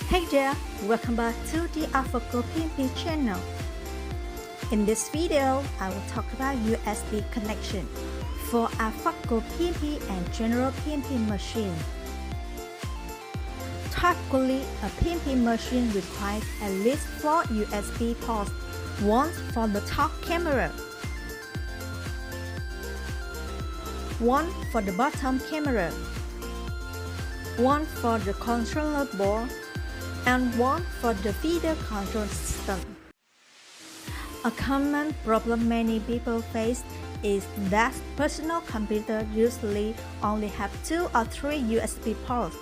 Hey there, welcome back to the AFARCO PnP channel. In this video, I will talk about USB connection for AFARCO PnP and general PnP machine. Typically, a PnP machine requires at least 4 USB ports, one for the top camera, one for the bottom camera, one for the controller board, and one for the video control system. A common problem many people face is that personal computers usually only have 2 or 3 USB ports.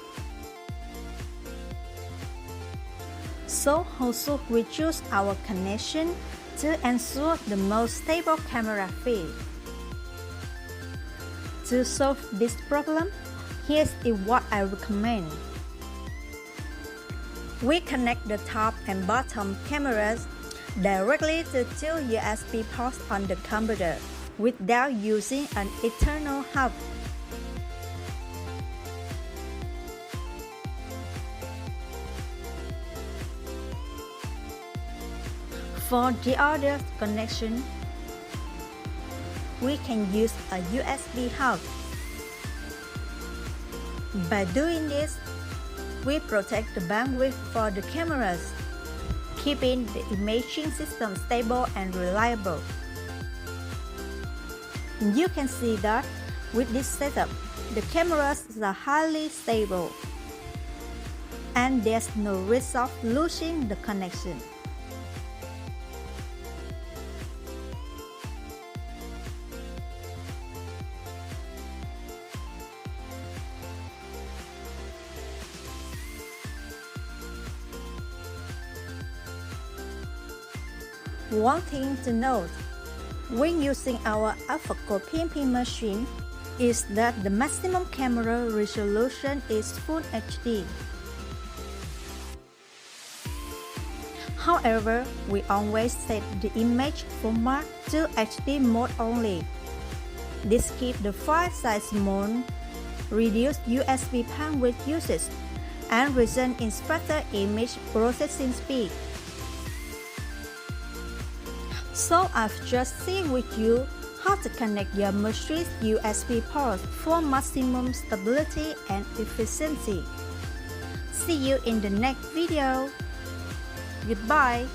So how should we choose our connection to ensure the most stable camera feed? To solve this problem, here's what I recommend. We connect the top and bottom cameras directly to 2 USB ports on the computer without using an external hub. For the other connection, we can use a USB hub. By doing this, we protect the bandwidth for the cameras, keeping the imaging system stable and reliable. You can see that with this setup, the cameras are highly stable, and there's no risk of losing the connection. One thing to note when using our AFARCO PnP machine is that the maximum camera resolution is Full HD. However, we always set the image format to HD mode only. This keeps the file size small, reduce USB bandwidth usage, and result in faster image processing speed. So I've just shared with you how to connect your machine's USB ports for maximum stability and efficiency. See you in the next video. Goodbye.